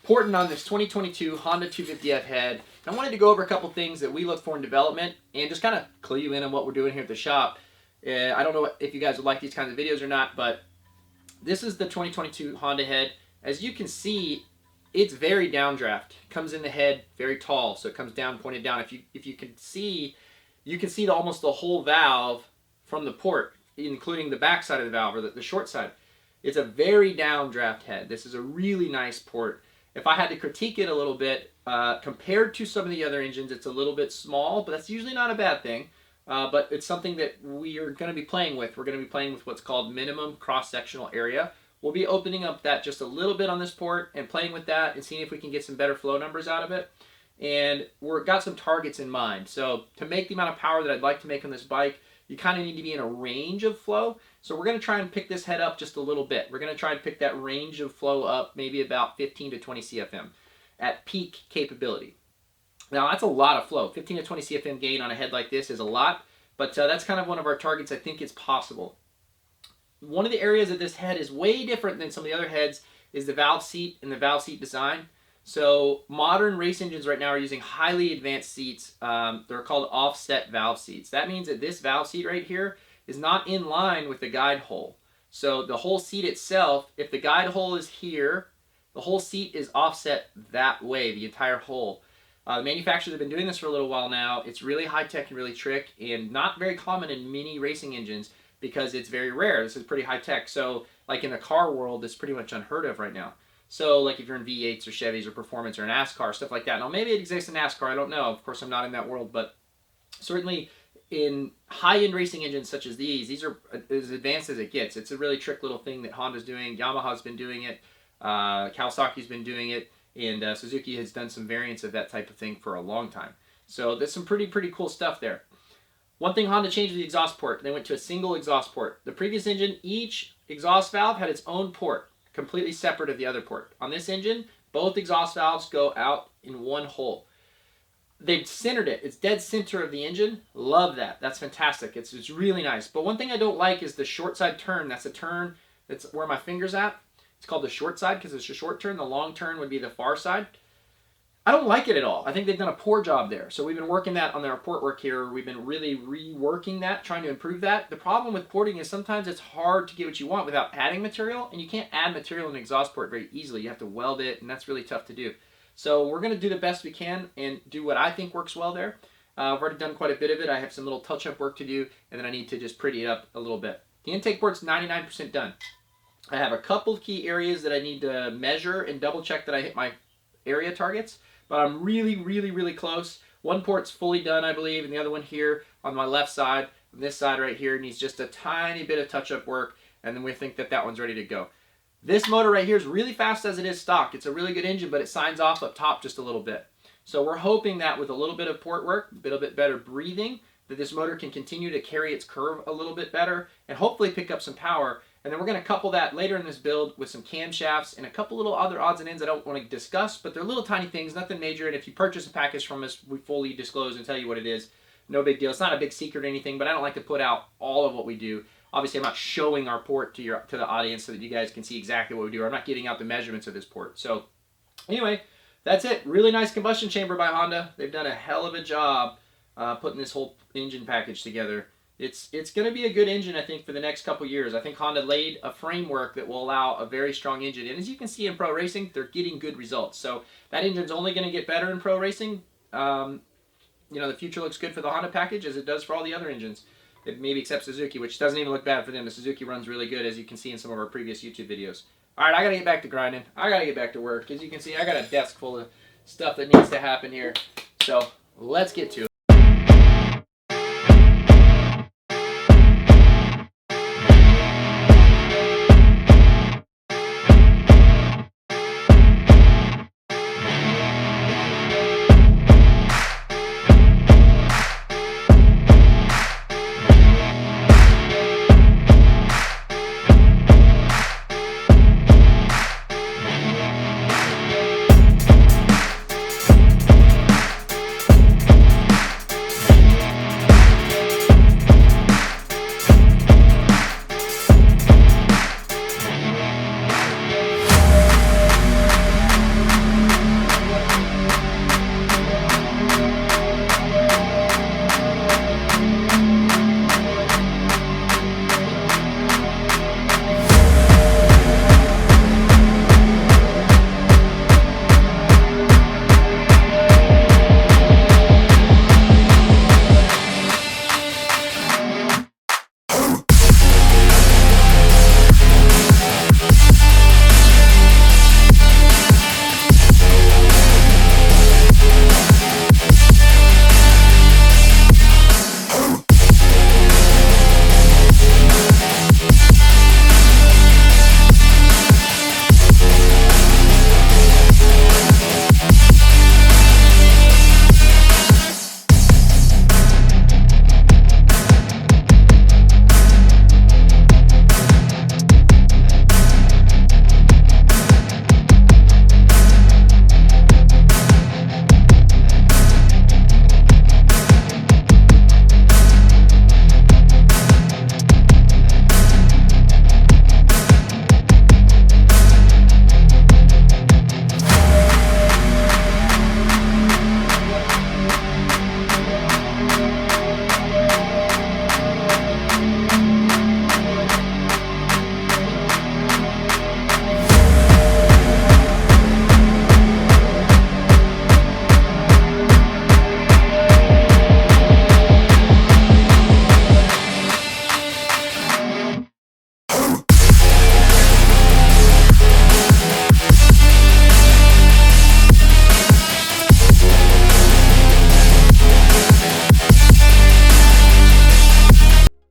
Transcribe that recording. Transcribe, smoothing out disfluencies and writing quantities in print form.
porting on this 2022 Honda 250F head. I wanted to go over a couple things that we look for in development and just kind of clue you in on what we're doing here at the shop. I don't know if you guys would like these kinds of videos or not, but this is the 2022 Honda head. As you can see, it's very downdraft. It comes in the head very tall, so it comes down, pointed down. If you can see, you can see almost the whole valve from the port, including the back side of the valve, or the short side. It's a very downdraft head. This is a really nice port. If I had to critique it a little bit, compared to some of the other engines, it's a little bit small, but that's usually not a bad thing. But it's something that we are going to be playing with. We're going to be playing with what's called minimum cross-sectional area. We'll be opening up that just a little bit on this port and playing with that and seeing if we can get some better flow numbers out of it. And we've got some targets in mind. So to make the amount of power that I'd like to make on this bike, you kind of need to be in a range of flow. So we're going to try and pick this head up just a little bit. We're going to try and pick that range of flow up maybe about 15 to 20 CFM at peak capability. Now that's a lot of flow. 15 to 20 CFM gain on a head like this is a lot, but that's kind of one of our targets. I think it's possible. One of the areas of this head is way different than some of the other heads is the valve seat and the valve seat design. So modern race engines right now are using highly advanced seats. They're called offset valve seats. That means that this valve seat right here is not in line with the guide hole. So the whole seat itself, if the guide hole is here, the whole seat is offset that way, the entire hole. The manufacturers have been doing this for a little while now. It's really high-tech and really trick and not very common in many racing engines because it's very rare. This is pretty high-tech. So like in the car world, it's pretty much unheard of right now. So like if you're in V8s or Chevys or Performance or NASCAR, stuff like that. Now maybe it exists in NASCAR, I don't know. Of course, I'm not in that world, but certainly in high-end racing engines such as these are as advanced as it gets. It's a really trick little thing that Honda's doing. Yamaha's been doing it. Kawasaki's been doing it. And Suzuki has done some variants of that type of thing for a long time. So there's some pretty cool stuff there. One thing Honda changed was the exhaust port. They went to a single exhaust port. The previous engine, each exhaust valve had its own port, completely separate of the other port. On this engine, both exhaust valves go out in one hole. They've centered it. It's dead center of the engine. Love that. That's fantastic. It's really nice. But one thing I don't like is the short side turn. That's a turn that's where my finger's at. It's called the short side because it's a short turn. The long turn would be the far side. I don't like it at all. I think they've done a poor job there. So we've been working that on their port work here. We've been really reworking that, trying to improve that. The problem with porting is sometimes it's hard to get what you want without adding material, and you can't add material in an exhaust port very easily. You have to weld it, and that's really tough to do. So we're going to do the best we can and do what I think works well there. I've already done quite a bit of it. I have some little touch-up work to do, and then I need to just pretty it up a little bit. The intake port's 99% done. I have a couple of key areas that I need to measure and double check that I hit my area targets, but I'm really close. One port's fully done, I believe, and the other one here on my left side, on this side right here, needs just a tiny bit of touch-up work, and then we think that that one's ready to go. This motor right here is really fast as it is stock. It's a really good engine, but it signs off up top just a little bit. So we're hoping that with a little bit of port work, a little bit better breathing, that this motor can continue to carry its curve a little bit better and hopefully pick up some power. And then we're going to couple that later in this build with some camshafts and a couple little other odds and ends I don't want to discuss, but they're little tiny things, nothing major. And if you purchase a package from us, we fully disclose and tell you what it is. No big deal. It's not a big secret or anything, but I don't like to put out all of what we do. Obviously, I'm not showing our port to the audience so that you guys can see exactly what we do. I'm not getting out the measurements of this port. So anyway, that's it. Really nice combustion chamber by Honda. They've done a hell of a job putting this whole engine package together. It's going to be a good engine, I think, for the next couple years. I think Honda laid a framework that will allow a very strong engine. And as you can see in pro racing, they're getting good results. So that engine's only going to get better in pro racing. You know, the future looks good for the Honda package as it does for all the other engines. It maybe except Suzuki, which doesn't even look bad for them. The Suzuki runs really good, as you can see in some of our previous YouTube videos. All right, I got to get back to grinding. I got to get back to work. As you can see, I got a desk full of stuff that needs to happen here. So let's get to it.